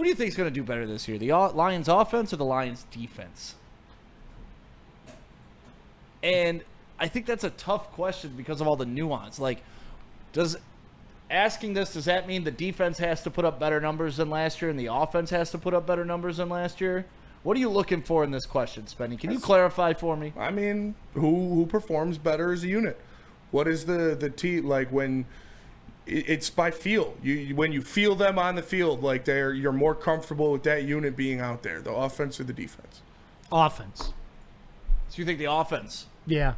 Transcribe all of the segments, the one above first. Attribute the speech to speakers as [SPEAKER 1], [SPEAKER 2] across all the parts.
[SPEAKER 1] do you think is going to do better this year? The Lions offense or the Lions defense? And I think that's a tough question because of all the nuance. Like, does that mean the defense has to put up better numbers than last year and the offense has to put up better numbers than last year? What are you looking for in this question, Spenny? Can you clarify for me?
[SPEAKER 2] I mean, who performs better as a unit? What is the like when it's by feel? When you feel them on the field, like you're more comfortable with that unit being out there, the offense or the defense?
[SPEAKER 3] Offense.
[SPEAKER 1] So you think the offense?
[SPEAKER 3] Yeah.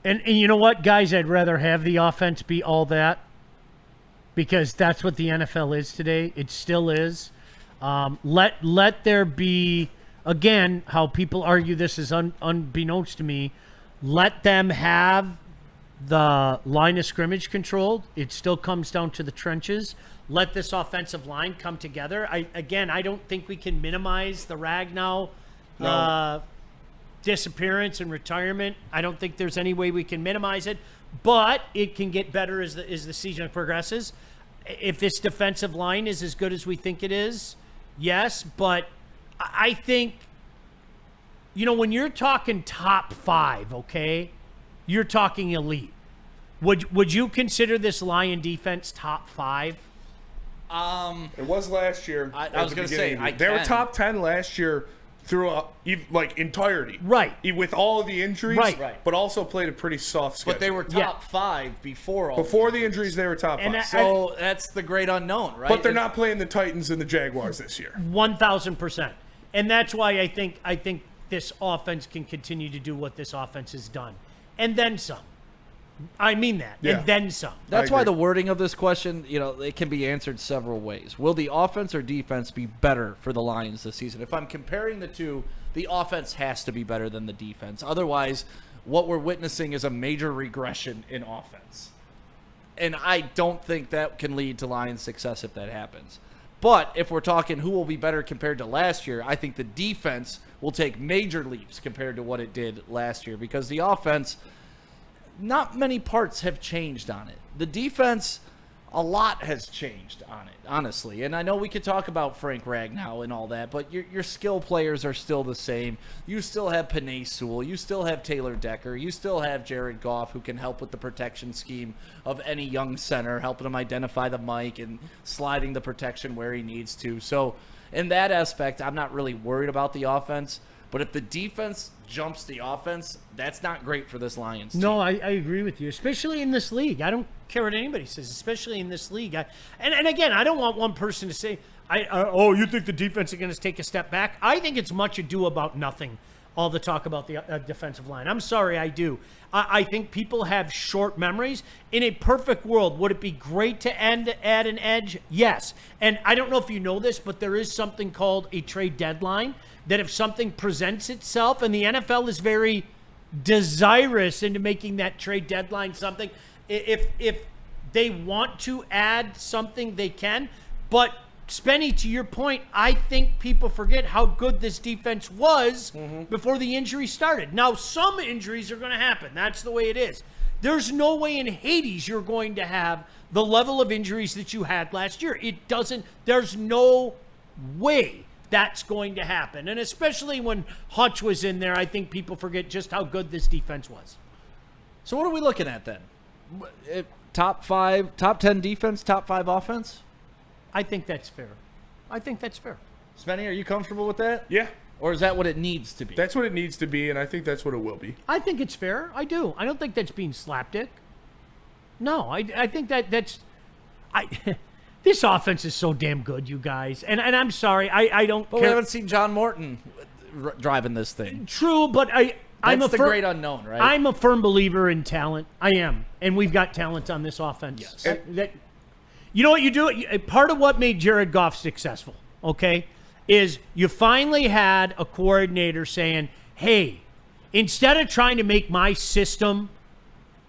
[SPEAKER 3] And you know what, guys? I'd rather have the offense be all that because that's what the NFL is today. It still is. Let there be, again, how people argue this is unbeknownst to me, let them have the line of scrimmage controlled. It still comes down to the trenches. Let this offensive line come together. I don't think we can minimize the Ragnow disappearance and retirement. I don't think there's any way we can minimize it, but it can get better as the season progresses. If this defensive line is as good as we think it is, yes, but I think, when you're talking top 5, okay, you're talking elite. Would you consider this Lion defense top 5?
[SPEAKER 2] It was last year.
[SPEAKER 1] I was going to say
[SPEAKER 2] they were top 10 last year through entirety,
[SPEAKER 3] right?
[SPEAKER 2] With all of the injuries,
[SPEAKER 3] right.
[SPEAKER 2] But also played a pretty soft schedule.
[SPEAKER 1] But they were top 5 before
[SPEAKER 2] the injuries. They were top 5.
[SPEAKER 1] So that's the great unknown, right?
[SPEAKER 2] But they're not playing the Titans and the Jaguars this year.
[SPEAKER 3] 1,000%, and that's why I think this offense can continue to do what this offense has done, and then some. I mean that, and then some.
[SPEAKER 1] That's why the wording of this question, it can be answered several ways. Will the offense or defense be better for the Lions this season? If I'm comparing the two, the offense has to be better than the defense. Otherwise, what we're witnessing is a major regression in offense. And I don't think that can lead to Lions' success if that happens. But if we're talking who will be better compared to last year, I think the defense will take major leaps compared to what it did last year because the offense, not many parts have changed on it. The defense, a lot has changed on it, honestly. And I know we could talk about Frank Ragnow and all that, but your skill players are still the same. You still have Penei Sewell. You still have Taylor Decker. You still have Jared Goff, who can help with the protection scheme of any young center, helping him identify the mic and sliding the protection where he needs to. So in that aspect, I'm not really worried about the offense. But if the defense jumps the offense, that's not great for this Lions team.
[SPEAKER 3] No, I agree with you, especially in this league. I don't care what anybody says, especially in this league. And again, I don't want one person to say, you think the defense is going to take a step back? I think it's much ado about nothing, all the talk about the defensive line. I'm sorry, I do. I think people have short memories. In a perfect world, would it be great to add an edge? Yes. And I don't know if you know this, but there is something called a trade deadline, that if something presents itself, and the NFL is very desirous into making that trade deadline something, if they want to add something, they can. But Spenny, to your point, I think people forget how good this defense was before the injury started. Now, some injuries are going to happen. That's the way it is. There's no way in Hades you're going to have the level of injuries that you had last year. There's no way that's going to happen. And especially when Hutch was in there, I think people forget just how good this defense was.
[SPEAKER 1] So what are we looking at then? Top 10 defense, top 5 offense?
[SPEAKER 3] I think that's fair.
[SPEAKER 1] Spenny, are you comfortable with that?
[SPEAKER 2] Yeah.
[SPEAKER 1] Or is that what it needs to be?
[SPEAKER 2] That's what it needs to be, and I think that's what it will be.
[SPEAKER 3] I think it's fair. I do. I don't think that's being slapdick. No, I think that's... This offense is so damn good, you guys. And I'm sorry, I don't care.
[SPEAKER 1] We haven't seen John Morton driving this thing.
[SPEAKER 3] True, but I'm
[SPEAKER 1] the great unknown, right?
[SPEAKER 3] I'm a firm believer in talent. I am. And we've got talent on this offense.
[SPEAKER 1] Yes.
[SPEAKER 3] You know what you do? Part of what made Jared Goff successful, okay, is you finally had a coordinator saying, hey, instead of trying to make my system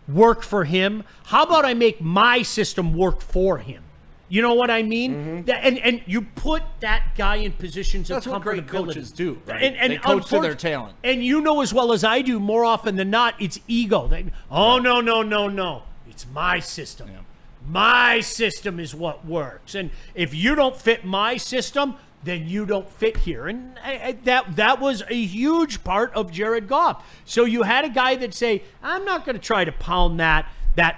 [SPEAKER 3] work for him, how about I make my system work for him? You know what I mean? And you put that guy in positions of comfortability.
[SPEAKER 1] That's what great coaches do, right?
[SPEAKER 3] And
[SPEAKER 1] they coach to their talent.
[SPEAKER 3] And you know as well as I do, more often than not, it's ego. No. It's my system.
[SPEAKER 1] Yeah.
[SPEAKER 3] My system is what works. And if you don't fit my system, then you don't fit here. And that was a huge part of Jared Goff. So you had a guy that say, I'm not going to try to pound that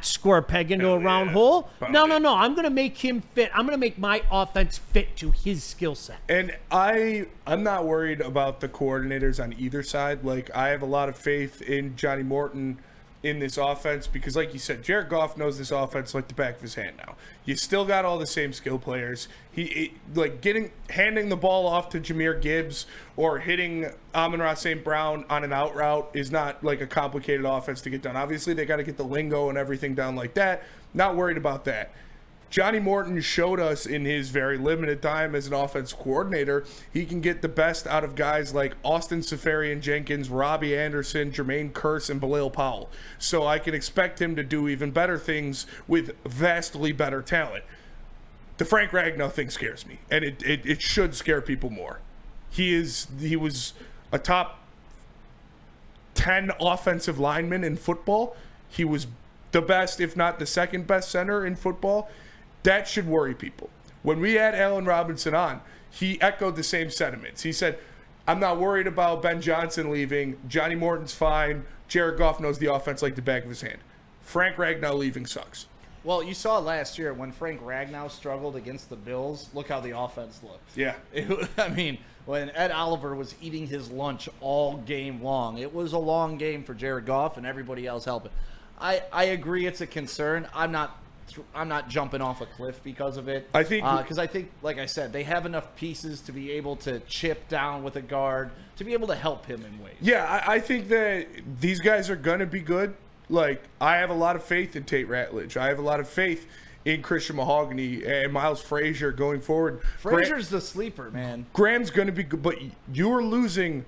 [SPEAKER 3] square peg into a round hole. No. I'm going to make him fit. I'm going to make my offense fit to his skill set.
[SPEAKER 2] And I'm not worried about the coordinators on either side. Like, I have a lot of faith in Johnny Morton in this offense because, like you said, Jared Goff knows this offense like the back of his hand now. You still got all the same skill players. Handing the ball off to Jahmyr Gibbs or hitting Amon-Ra St. Brown on an out route is not like a complicated offense to get done. Obviously, they got to get the lingo and everything down like that. Not worried about that. Johnny Morton showed us in his very limited time as an offense coordinator, he can get the best out of guys like Austin Seferian-Jenkins, Robbie Anderson, Jermaine Kearse, and Bilal Powell. So I can expect him to do even better things with vastly better talent. The Frank Ragnow thing scares me, and it should scare people more. He was a top 10 offensive lineman in football. He was the best, if not the second best center in football. That should worry people. When we had Allen Robinson on, he echoed the same sentiments. He said, I'm not worried about Ben Johnson leaving. Johnny Morton's fine. Jared Goff knows the offense like the back of his hand. Frank Ragnow leaving sucks.
[SPEAKER 1] Well, you saw last year when Frank Ragnow struggled against the Bills, look how the offense looked.
[SPEAKER 2] Yeah.
[SPEAKER 1] When Ed Oliver was eating his lunch all game long, it was a long game for Jared Goff and everybody else helping. I agree it's a concern. I'm not jumping off a cliff because of it.
[SPEAKER 2] I think
[SPEAKER 1] because I think, like I said, they have enough pieces to be able to chip down with a guard to be able to help him in ways.
[SPEAKER 2] Yeah, I think that these guys are going to be good. Like, I have a lot of faith in Tate Ratledge. I have a lot of faith in Christian Mahogany and Miles Frazier going forward.
[SPEAKER 1] Frazier's the sleeper, man.
[SPEAKER 2] Graham's going to be good, but you are losing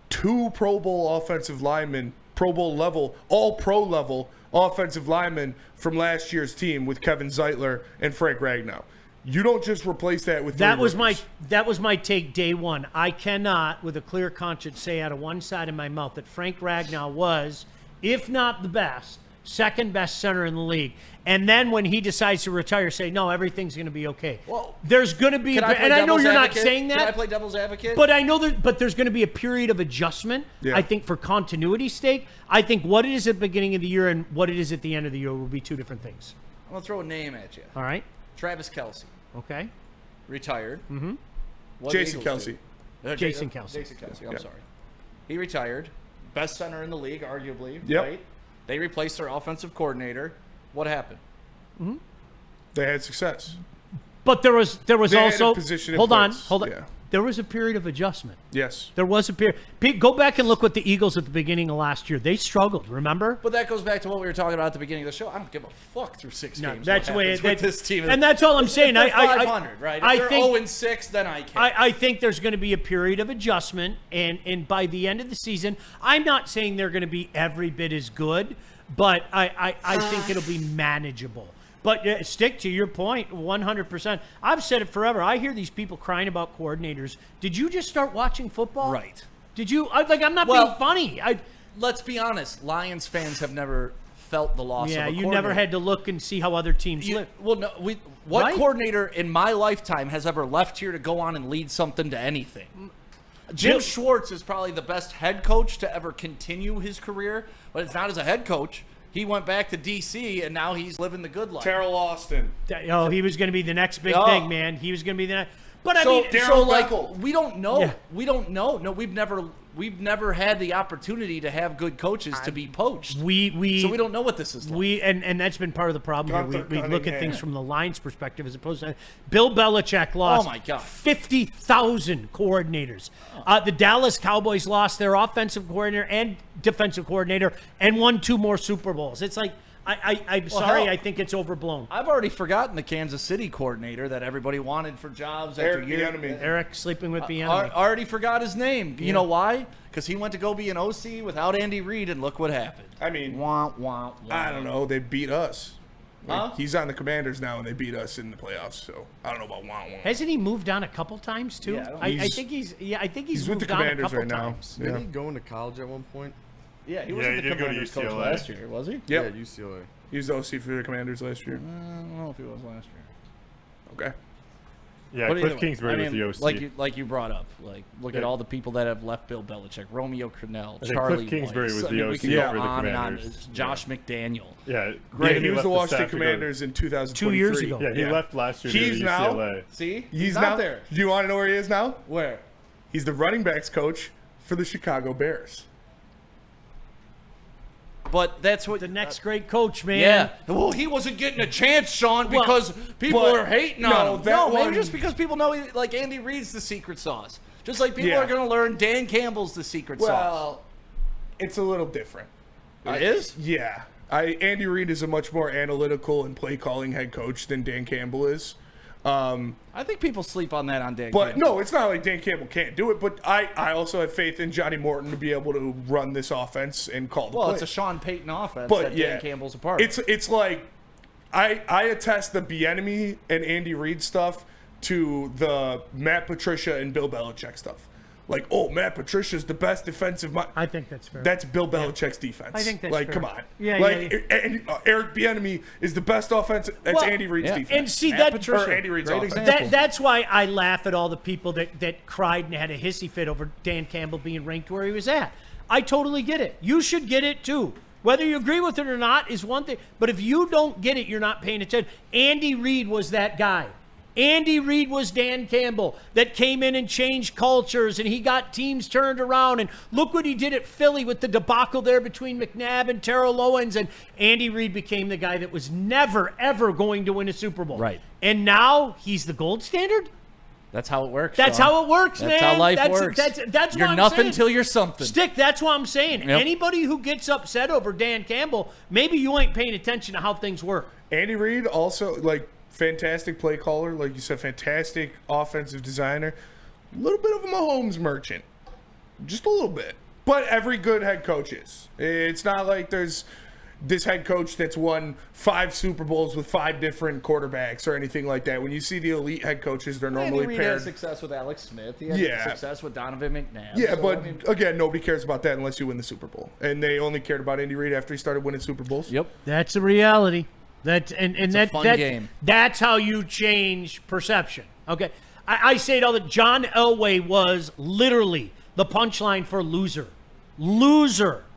[SPEAKER 2] 2 Pro Bowl offensive linemen, Pro Bowl level, all pro level offensive linemen from last year's team with Kevin Zeitler and Frank Ragnow. You don't just replace that with
[SPEAKER 3] that was my take day one. I cannot, with a clear conscience, say out of one side of my mouth that Frank Ragnow was, if not the best, second best center in the league. And then when he decides to retire, say, no, everything's going to be okay.
[SPEAKER 1] Well,
[SPEAKER 3] there's going to be, and I know you're not saying that.
[SPEAKER 1] Can I play devil's advocate?
[SPEAKER 3] But I know but there's going to be a period of adjustment.
[SPEAKER 2] Yeah.
[SPEAKER 3] I think for continuity's sake, I think what it is at the beginning of the year and what it is at the end of the year will be 2 different things.
[SPEAKER 1] I'm going to throw a name at you.
[SPEAKER 3] All right.
[SPEAKER 1] Travis Kelce.
[SPEAKER 3] Okay.
[SPEAKER 1] Retired.
[SPEAKER 3] Mm-hmm.
[SPEAKER 2] Jason Kelce.
[SPEAKER 3] Jason Kelce.
[SPEAKER 1] Jason Kelce. I'm sorry. He retired. Best center in the league, arguably.
[SPEAKER 2] Yep.
[SPEAKER 1] Right? They replaced their offensive coordinator. What happened?
[SPEAKER 3] Mm-hmm.
[SPEAKER 2] They had success.
[SPEAKER 3] But there was
[SPEAKER 2] They
[SPEAKER 3] also
[SPEAKER 2] had a position in
[SPEAKER 3] hold on.
[SPEAKER 2] Yeah.
[SPEAKER 3] There was a period of adjustment.
[SPEAKER 2] Yes.
[SPEAKER 3] There was a period. Pete, go back and look what the Eagles at the beginning of last year. They struggled, remember?
[SPEAKER 1] But that goes back to what we were talking about at the beginning of the show. I don't give a fuck through 6 games.
[SPEAKER 3] That's
[SPEAKER 1] what
[SPEAKER 3] way
[SPEAKER 1] happens with this team.
[SPEAKER 3] And that's all I'm saying.
[SPEAKER 1] If they're 500, right? If they're 0-6, then I can't.
[SPEAKER 3] I think there's going to be a period of adjustment, and by the end of the season, I'm not saying they're going to be every bit as good, but I think it'll be manageable. But stick to your point 100%. I've said it forever. I hear these people crying about coordinators. Did you just start watching football?
[SPEAKER 1] Right.
[SPEAKER 3] Did you? I'm not being funny.
[SPEAKER 1] Let's be honest. Lions fans have never felt the loss of a coordinator.
[SPEAKER 3] You never had to look and see how other teams live.
[SPEAKER 1] Well, no. What coordinator in my lifetime has ever left here to go on and lead something to anything? Jim Schwartz is probably the best head coach to ever continue his career, but it's not as a head coach. He went back to D.C., and now he's living the good life.
[SPEAKER 2] Terrell Austin.
[SPEAKER 3] He was going to be the next big thing, man. He was going to be the next. But we don't know. Yeah. We don't know. No, we've never had the opportunity to have good coaches to be poached. So we don't know what this is like. And that's been part of the problem here. We look at things from the Lions' perspective as opposed to Bill Belichick lost 50,000 coordinators. The Dallas Cowboys lost their offensive coordinator and defensive coordinator and won 2 more Super Bowls. It's like I'm sorry, I think it's overblown.
[SPEAKER 1] I've already forgotten the Kansas City coordinator that everybody wanted for jobs after years.
[SPEAKER 3] Eric sleeping with the enemy.
[SPEAKER 1] Already forgot his name. You know why? Because he went to go be an OC without Andy Reid, and look what happened.
[SPEAKER 2] I mean,
[SPEAKER 1] wah, wah, wah.
[SPEAKER 2] I don't know. They beat us.
[SPEAKER 1] Huh?
[SPEAKER 2] He's on the Commanders now, and they beat us in the playoffs. So I don't know about wah wah.
[SPEAKER 3] Hasn't he moved on a couple times too?
[SPEAKER 1] Yeah,
[SPEAKER 3] I think he's. Yeah, I think he's
[SPEAKER 2] with
[SPEAKER 3] moved
[SPEAKER 2] the
[SPEAKER 3] on a
[SPEAKER 2] Commanders
[SPEAKER 3] couple
[SPEAKER 2] right now.
[SPEAKER 3] times.
[SPEAKER 4] Didn't he go into college at one point?
[SPEAKER 1] Yeah, he was the Commanders coach last year, was he?
[SPEAKER 2] Yep.
[SPEAKER 4] Yeah, UCLA.
[SPEAKER 2] He was OC for the Commanders last year.
[SPEAKER 1] I don't know if he was last year.
[SPEAKER 2] Okay.
[SPEAKER 4] Yeah,
[SPEAKER 1] But
[SPEAKER 4] Cliff
[SPEAKER 1] either way,
[SPEAKER 4] Kingsbury was the OC.
[SPEAKER 1] Like you brought up. Like, look at
[SPEAKER 4] Yeah.
[SPEAKER 1] all the people that have left Bill Belichick. Romeo Crennel,
[SPEAKER 4] I think
[SPEAKER 1] Charlie
[SPEAKER 4] Cliff Kingsbury
[SPEAKER 1] Weiss.
[SPEAKER 4] was
[SPEAKER 1] I
[SPEAKER 4] the
[SPEAKER 1] mean, we
[SPEAKER 4] OC
[SPEAKER 1] can go
[SPEAKER 4] for the
[SPEAKER 1] on and on.
[SPEAKER 4] Commanders.
[SPEAKER 1] Josh McDaniel.
[SPEAKER 4] Yeah,
[SPEAKER 2] Yeah, he was
[SPEAKER 4] left
[SPEAKER 2] the Washington
[SPEAKER 4] staff to go to-
[SPEAKER 2] Commanders in 2023.
[SPEAKER 3] 2 years ago.
[SPEAKER 4] Yeah, he
[SPEAKER 2] Yeah.
[SPEAKER 4] left last year to
[SPEAKER 2] He's
[SPEAKER 4] go to
[SPEAKER 2] now-
[SPEAKER 4] UCLA.
[SPEAKER 1] See?
[SPEAKER 2] He's
[SPEAKER 1] not
[SPEAKER 2] now
[SPEAKER 1] there.
[SPEAKER 2] Do you want to know where he is now?
[SPEAKER 1] Where?
[SPEAKER 2] He's the running backs coach for the Chicago Bears.
[SPEAKER 1] But that's what
[SPEAKER 3] The next great coach, man.
[SPEAKER 1] Yeah. Well, he wasn't getting a chance, Sean,
[SPEAKER 3] Well,
[SPEAKER 1] because people
[SPEAKER 2] but-
[SPEAKER 1] are hating
[SPEAKER 2] no,
[SPEAKER 1] on him.
[SPEAKER 2] that
[SPEAKER 1] No,
[SPEAKER 2] one-
[SPEAKER 1] maybe just because people know, like, Andy Reid's the secret sauce. Just like people
[SPEAKER 2] Yeah.
[SPEAKER 1] are going to learn Dan Campbell's the secret sauce.
[SPEAKER 2] Well, it's a little different.
[SPEAKER 1] It is?
[SPEAKER 2] Yeah. Andy Reid is a much more analytical and play calling head coach than Dan Campbell is.
[SPEAKER 1] I think people sleep on that on Dan
[SPEAKER 2] But
[SPEAKER 1] Campbell.
[SPEAKER 2] no, it's not like Dan Campbell can't do it. But I also have faith in Johnny Morton to be able to run this offense and call the
[SPEAKER 1] Well,
[SPEAKER 2] plays.
[SPEAKER 1] it's a Sean Payton offense
[SPEAKER 2] But
[SPEAKER 1] that
[SPEAKER 2] yeah,
[SPEAKER 1] Dan Campbell's a part of.
[SPEAKER 2] It's like I attest the Bieniemy and Andy Reid stuff to the Matt Patricia and Bill Belichick stuff. Like, oh, Matt Patricia's the best defensive mind.
[SPEAKER 3] I think that's fair.
[SPEAKER 2] That's Bill Belichick's defense.
[SPEAKER 3] I think that's
[SPEAKER 2] like,
[SPEAKER 3] fair.
[SPEAKER 2] come on.
[SPEAKER 3] Yeah,
[SPEAKER 2] like,
[SPEAKER 3] yeah,
[SPEAKER 2] And, Eric Bieniemy is the best offense. That's
[SPEAKER 3] Well,
[SPEAKER 2] Andy Reid's
[SPEAKER 1] yeah.
[SPEAKER 2] defense.
[SPEAKER 3] And see,
[SPEAKER 1] Matt
[SPEAKER 3] that
[SPEAKER 1] Patricia,
[SPEAKER 2] or Andy Reid's
[SPEAKER 1] great
[SPEAKER 2] offense.
[SPEAKER 1] example.
[SPEAKER 3] That's why I laugh at all the people that cried and had a hissy fit over Dan Campbell being ranked where he was at. I totally get it. You should get it too. Whether you agree with it or not is one thing. But if you don't get it, you're not paying attention. Andy Reid was that guy. Andy Reid was Dan Campbell that came in and changed cultures, and he got teams turned around. And look what he did at Philly with the debacle there between McNabb and Terrell Owens. And Andy Reid became the guy that was never, ever going to win a Super Bowl.
[SPEAKER 1] Right.
[SPEAKER 3] And now he's the gold standard?
[SPEAKER 1] That's how it works.
[SPEAKER 3] That's
[SPEAKER 1] Sean.
[SPEAKER 3] how it works,
[SPEAKER 1] That's
[SPEAKER 3] man.
[SPEAKER 1] how life
[SPEAKER 3] that's,
[SPEAKER 1] works.
[SPEAKER 3] That's
[SPEAKER 1] You're
[SPEAKER 3] what I'm
[SPEAKER 1] nothing
[SPEAKER 3] saying.
[SPEAKER 1] till you're something.
[SPEAKER 3] Stick, that's what I'm saying.
[SPEAKER 1] Yep.
[SPEAKER 3] Anybody who gets upset over Dan Campbell, maybe you ain't paying attention to how things work.
[SPEAKER 2] Andy Reid also, like, fantastic play caller. Like you said, fantastic offensive designer. A little bit of a Mahomes merchant. Just a little bit. But every good head coach is. It's not like there's this head coach that's won 5 Super Bowls with 5 different quarterbacks or anything like that. When you see the elite head coaches, they're normally
[SPEAKER 1] Andy Reid had
[SPEAKER 2] paired.
[SPEAKER 1] success with Alex Smith. He had
[SPEAKER 2] Yeah.
[SPEAKER 1] success with Donovan McNabb.
[SPEAKER 2] Yeah,
[SPEAKER 1] So,
[SPEAKER 2] but
[SPEAKER 1] I mean,
[SPEAKER 2] again, nobody cares about that unless you win the Super Bowl. And they only cared about Andy Reid after he started winning Super Bowls.
[SPEAKER 1] yep.
[SPEAKER 3] That's a reality. That's that
[SPEAKER 1] fun
[SPEAKER 3] that
[SPEAKER 1] game.
[SPEAKER 3] That's how you change perception. Okay, I say it all. That John Elway was literally the punchline for loser.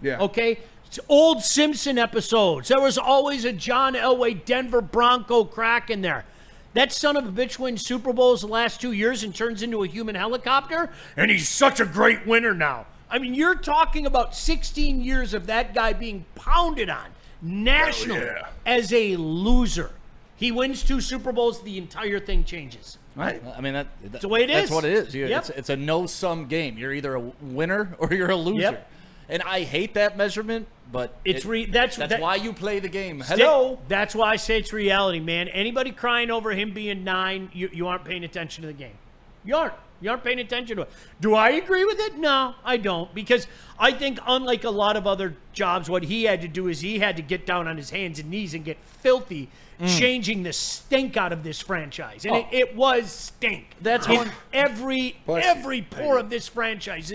[SPEAKER 2] Yeah.
[SPEAKER 3] Okay. It's old Simpson episodes. There was always a John Elway Denver Bronco crack in there. That son of a bitch wins Super Bowls the last 2 years and turns into a human helicopter, and he's such a great winner now. I mean, you're talking about 16 years of that guy being pounded on nationally
[SPEAKER 2] yeah.
[SPEAKER 3] as a loser. He wins 2 Super Bowls, the entire thing changes.
[SPEAKER 1] Right. I mean, that's
[SPEAKER 3] the way it
[SPEAKER 1] That's
[SPEAKER 3] is.
[SPEAKER 1] what it is.
[SPEAKER 3] Yep.
[SPEAKER 1] It's a no-sum game. You're either a winner or you're a loser.
[SPEAKER 3] Yep.
[SPEAKER 1] And I hate that measurement, but
[SPEAKER 3] It's that's
[SPEAKER 1] why you play the game.
[SPEAKER 3] Stick-
[SPEAKER 1] Hello.
[SPEAKER 3] That's why I say it's reality, man. Anybody crying over him being 9, you aren't paying attention to the game. You aren't. You aren't paying attention to it. Do I agree with it? No, I don't. Because I think unlike a lot of other jobs, what he had to do is he had to get down on his hands and knees and get filthy, changing the stink out of this franchise. And it was stink.
[SPEAKER 1] That's
[SPEAKER 3] In
[SPEAKER 1] one-
[SPEAKER 3] every
[SPEAKER 2] Bless you.
[SPEAKER 3] pore of this franchise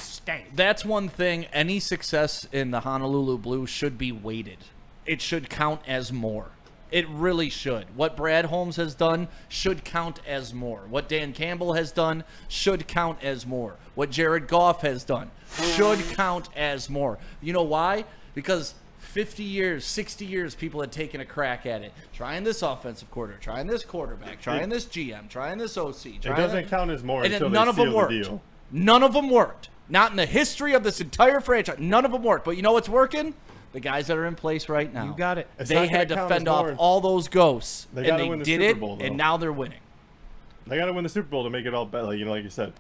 [SPEAKER 3] stank.
[SPEAKER 1] That's one thing. Any success in the Honolulu Blue should be weighted. It should count as more. It really should. What Brad Holmes has done should count as more. What Dan Campbell has done should count as more. What Jared Goff has done should count as more. You know why? Because 50 years, 60 years, people had taken a crack at it. Trying this offensive coordinator, trying this quarterback, trying this GM, trying this OC.
[SPEAKER 4] It doesn't count as more
[SPEAKER 1] and
[SPEAKER 4] until
[SPEAKER 1] then none
[SPEAKER 4] they
[SPEAKER 1] of them
[SPEAKER 4] seal the
[SPEAKER 1] worked.
[SPEAKER 4] deal.
[SPEAKER 1] None of them worked. Not in the history of this entire franchise. None of them worked. But you know what's working? The guys that are in place right now.
[SPEAKER 3] You got it.
[SPEAKER 4] It's
[SPEAKER 1] They
[SPEAKER 4] not gonna
[SPEAKER 1] had to
[SPEAKER 4] count
[SPEAKER 1] fend
[SPEAKER 4] as
[SPEAKER 1] off
[SPEAKER 4] more.
[SPEAKER 1] all those ghosts,
[SPEAKER 4] They
[SPEAKER 1] and
[SPEAKER 4] gotta
[SPEAKER 1] they
[SPEAKER 4] win the
[SPEAKER 1] did
[SPEAKER 4] Super
[SPEAKER 1] it,
[SPEAKER 4] Bowl, though.
[SPEAKER 1] and now they're winning.
[SPEAKER 4] They got to win the Super Bowl to make it all better. Like you said,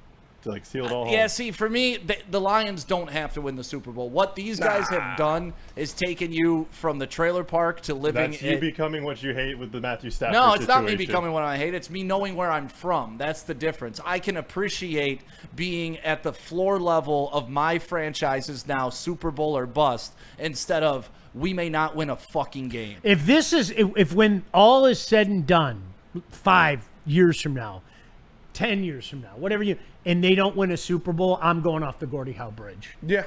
[SPEAKER 4] to seal it all home.
[SPEAKER 1] Yeah, see, for me, the Lions don't have to win the Super Bowl. What these guys have done is taken you from the trailer park to living.
[SPEAKER 4] That's you becoming what you hate with the Matthew Stafford
[SPEAKER 1] No, it's not me
[SPEAKER 4] situation.
[SPEAKER 1] becoming what I hate. It's me knowing where I'm from. That's the difference. I can appreciate being at the floor level of my franchises now, Super Bowl or bust, instead of we may not win a fucking game.
[SPEAKER 3] If when all is said and done, 5 years from now, 10 years from now, whatever and they don't win a Super Bowl, I'm going off the Gordie Howe Bridge.
[SPEAKER 2] Yeah.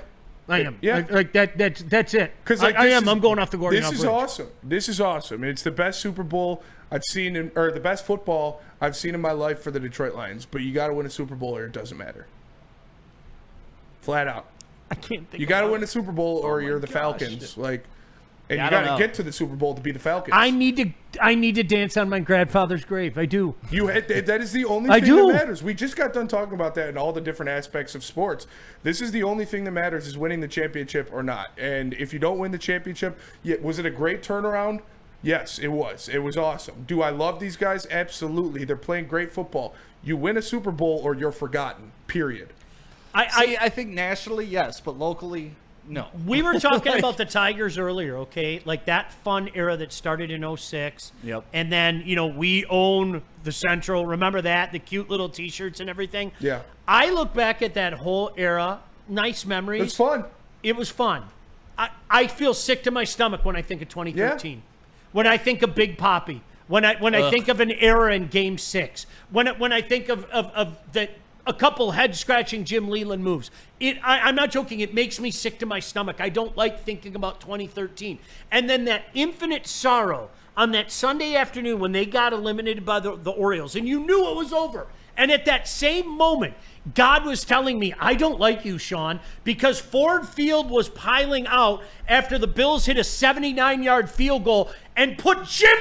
[SPEAKER 3] I am.
[SPEAKER 2] Yeah.
[SPEAKER 3] Like that's it.
[SPEAKER 2] Because
[SPEAKER 3] I am. I'm going off the Gordon.
[SPEAKER 2] This is awesome. This is awesome. It's the best Super Bowl I've seen, or the best football I've seen in my life for the Detroit Lions. But you got to win a Super Bowl, or it doesn't matter. Flat out.
[SPEAKER 3] I can't think.
[SPEAKER 2] You got to win a Super Bowl, or
[SPEAKER 3] my
[SPEAKER 2] you're the
[SPEAKER 3] gosh.
[SPEAKER 2] Falcons. Like, and
[SPEAKER 1] Yeah,
[SPEAKER 2] you
[SPEAKER 1] I don't
[SPEAKER 2] got to
[SPEAKER 1] know.
[SPEAKER 2] get to the Super Bowl to be the Falcons.
[SPEAKER 3] I need to dance on my grandfather's grave. I do.
[SPEAKER 2] That is the only
[SPEAKER 3] I
[SPEAKER 2] thing
[SPEAKER 3] do.
[SPEAKER 2] that matters. We just got done talking about that in all the different aspects of sports. This is the only thing that matters, is winning the championship or not. And if you don't win the championship, was it a great turnaround? Yes, it was. It was awesome. Do I love these guys? Absolutely. They're playing great football. You win a Super Bowl or you're forgotten. Period.
[SPEAKER 1] I think nationally, yes, but locally, no.
[SPEAKER 3] We were talking about the Tigers earlier, okay? Like that fun era that started in 06.
[SPEAKER 1] Yep.
[SPEAKER 3] And then, we own the Central. Remember that? The cute little T-shirts and everything?
[SPEAKER 2] Yeah.
[SPEAKER 3] I look back at that whole era. Nice memories.
[SPEAKER 2] It's fun.
[SPEAKER 3] It was fun. I feel sick to my stomach when I think of 2013. When I think of Big Papi. When I think of an era in Game 6. When I think of that a couple head-scratching Jim Leland moves. I'm not joking. It makes me sick to my stomach. I don't like thinking about 2013. And then that infinite sorrow on that Sunday afternoon when they got eliminated by the Orioles, and you knew it was over. And at that same moment, God was telling me, I don't like you, Sean, because Ford Field was piling out after the Bills hit a 79-yard field goal and put Jim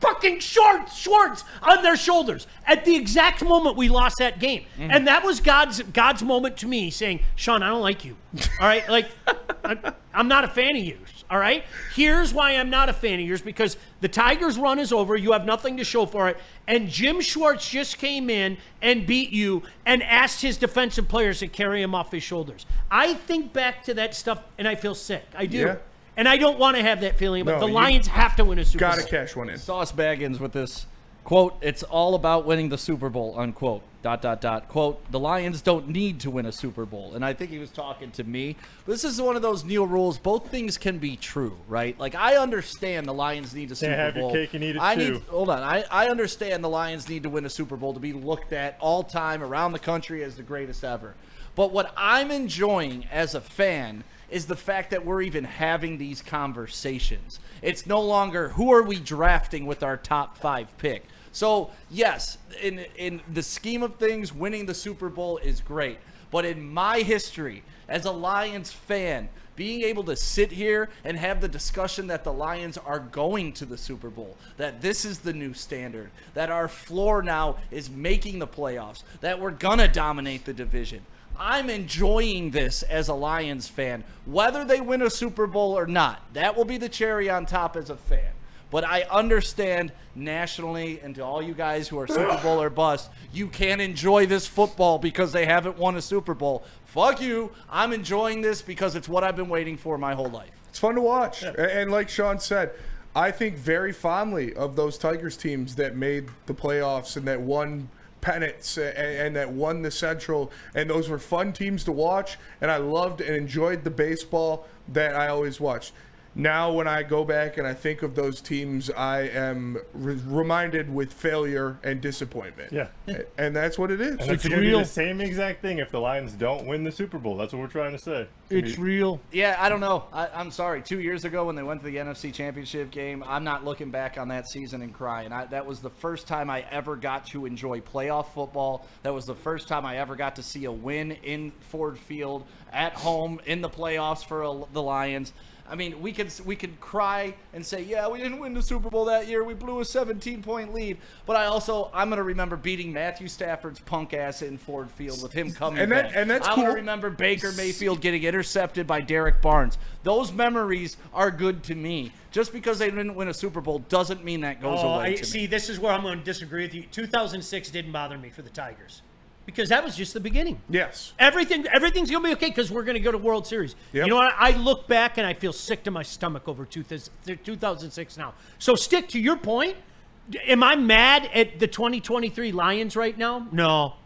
[SPEAKER 3] fucking Schwartz on their shoulders at the exact moment we lost that game. And that was God's moment to me saying, Sean, I don't like you. All right? Like, I'm not a fan of yours. All right? Here's why I'm not a fan of yours, because the Tigers' run is over. You have nothing to show for it. And Jim Schwartz just came in and beat you and asked his defensive players to carry him off his shoulders. I think back to that stuff and I feel sick. I do.
[SPEAKER 2] Yeah.
[SPEAKER 3] And I don't want to have that feeling, but
[SPEAKER 2] No,
[SPEAKER 3] the
[SPEAKER 2] you
[SPEAKER 3] Lions have to win a Super Bowl.
[SPEAKER 2] Got to cash one in.
[SPEAKER 1] Sauce Baggins with this quote, it's all about winning the Super Bowl, unquote, ... Quote, the Lions don't need to win a Super Bowl. And I think he was talking to me. This is one of those new rules. Both things can be true, right? Like, I understand the Lions need a Super
[SPEAKER 4] have
[SPEAKER 1] Bowl.
[SPEAKER 4] your cake and eat it too.
[SPEAKER 1] Hold on. I understand the Lions need to win a Super Bowl to be looked at all time around the country as the greatest ever. But what I'm enjoying as a fan is the fact that we're even having these conversations. It's no longer who are we drafting with our top 5 pick. So, yes, in the scheme of things, winning the Super Bowl is great. But in my history as a Lions fan, being able to sit here and have the discussion that the Lions are going to the Super Bowl, that this is the new standard, that our floor now is making the playoffs, that we're going to dominate the division. I'm enjoying this as a Lions fan, whether they win a Super Bowl or not. That will be the cherry on top as a fan. But I understand nationally, and to all you guys who are Super Bowl or bust, you can't enjoy this football because they haven't won a Super Bowl. Fuck you. I'm enjoying this because it's what I've been waiting for my whole life.
[SPEAKER 2] It's fun to watch. And like Sean said, I think very fondly of those Tigers teams that made the playoffs and that won pennants and that won the Central, and those were fun teams to watch, and I loved and enjoyed the baseball that I always watched. Now when I go back and I think of those teams, I am reminded with failure and disappointment.
[SPEAKER 4] Yeah.
[SPEAKER 2] And that's what it is.
[SPEAKER 4] And it's going to be the same exact thing if the Lions don't win the Super Bowl. That's what we're trying to say.
[SPEAKER 3] It's real.
[SPEAKER 1] Yeah, I don't know. I'm sorry. 2 years ago when they went to the NFC Championship game, I'm not looking back on that season and crying. That was the first time I ever got to enjoy playoff football. That was the first time I ever got to see a win in Ford Field at home in the playoffs for the Lions. I mean, we could cry and say, yeah, we didn't win the Super Bowl that year. We blew a 17-point lead. But I'm going to remember beating Matthew Stafford's punk ass in Ford Field with him coming back.
[SPEAKER 2] And that's
[SPEAKER 1] I'm
[SPEAKER 2] cool.
[SPEAKER 1] going to remember Baker Mayfield getting intercepted by Derek Barnes. Those memories are good to me. Just because they didn't win a Super Bowl doesn't mean that goes away to me.
[SPEAKER 3] See, this is where I'm going to disagree with you. 2006 didn't bother me for the Tigers because that was just the beginning.
[SPEAKER 2] Yes.
[SPEAKER 3] Everything's going to be okay because we're going to go to World Series.
[SPEAKER 2] Yep.
[SPEAKER 3] You know what? I look back and I feel sick to my stomach over 2006 now. So, Stick, to your point, am I mad at the 2023 Lions right now? No.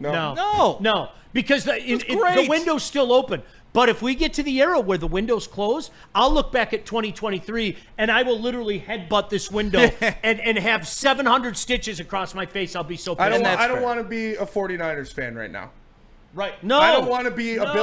[SPEAKER 3] Because the window's still open. But if we get to the era where the window's closed, I'll look back at 2023 and I will literally headbutt this window and have 700 stitches across my face. I'll be so pissed.
[SPEAKER 2] I don't want to be a 49ers fan right now.
[SPEAKER 1] Right.
[SPEAKER 3] No.
[SPEAKER 2] I don't want to be a
[SPEAKER 3] No.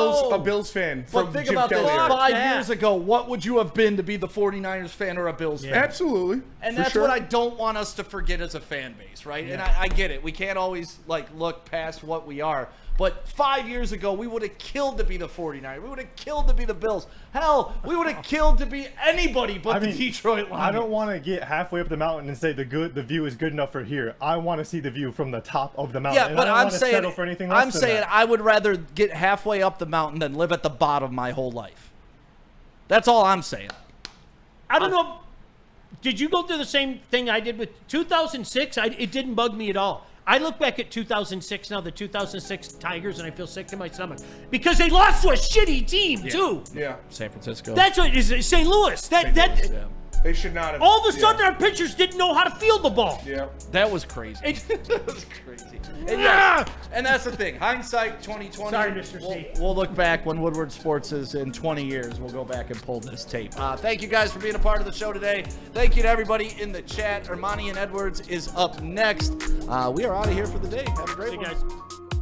[SPEAKER 2] Bills fan
[SPEAKER 1] But
[SPEAKER 2] from
[SPEAKER 1] think
[SPEAKER 2] Jim
[SPEAKER 1] about this.
[SPEAKER 2] Kelly era.
[SPEAKER 1] 5
[SPEAKER 3] that.
[SPEAKER 1] years ago, what would you have been to be the 49ers fan or a Bills fan?
[SPEAKER 2] Absolutely.
[SPEAKER 1] And
[SPEAKER 2] for
[SPEAKER 1] that's
[SPEAKER 2] sure.
[SPEAKER 1] what I don't want us to forget as a fan base, right? And I get it. We can't always look past what we are. But 5 years ago, we would have killed to be the 49ers. We would have killed to be the Bills. Hell, we would have killed to be anybody but the Detroit Lions.
[SPEAKER 4] I don't want to get halfway up the mountain and say the view is good enough for here. I want to see the view from the top of the mountain.
[SPEAKER 1] Yeah,
[SPEAKER 4] and
[SPEAKER 1] but
[SPEAKER 4] I don't
[SPEAKER 1] I'm
[SPEAKER 4] want to
[SPEAKER 1] saying
[SPEAKER 4] settle for anything less
[SPEAKER 1] I'm
[SPEAKER 4] than
[SPEAKER 1] saying
[SPEAKER 4] that.
[SPEAKER 1] I would rather get halfway up the mountain than live at the bottom my whole life. That's all I'm saying.
[SPEAKER 3] I don't know. Did you go through the same thing I did with 2006? It didn't bug me at all. I look back at 2006 now, the 2006 Tigers, and I feel sick to my stomach because they lost to a shitty team too.
[SPEAKER 2] Yeah.
[SPEAKER 1] San Francisco.
[SPEAKER 3] That's what is St. Louis.
[SPEAKER 2] They should not have.
[SPEAKER 3] All of a sudden our pitchers didn't know how to field the ball.
[SPEAKER 2] Yeah.
[SPEAKER 1] That was crazy.
[SPEAKER 3] It-
[SPEAKER 1] That was crazy. And, yes, and that's the thing. Hindsight 2020.
[SPEAKER 3] Sorry, Mr. C.
[SPEAKER 1] We'll look back when Woodward Sports is in 20 years. We'll go back and pull this tape. Thank you guys for being a part of the show today. Thank you to everybody in the chat. Ermanni and Edwards is up next. We are out of here for the day. Have a great
[SPEAKER 3] Hey,
[SPEAKER 1] one.
[SPEAKER 3] guys.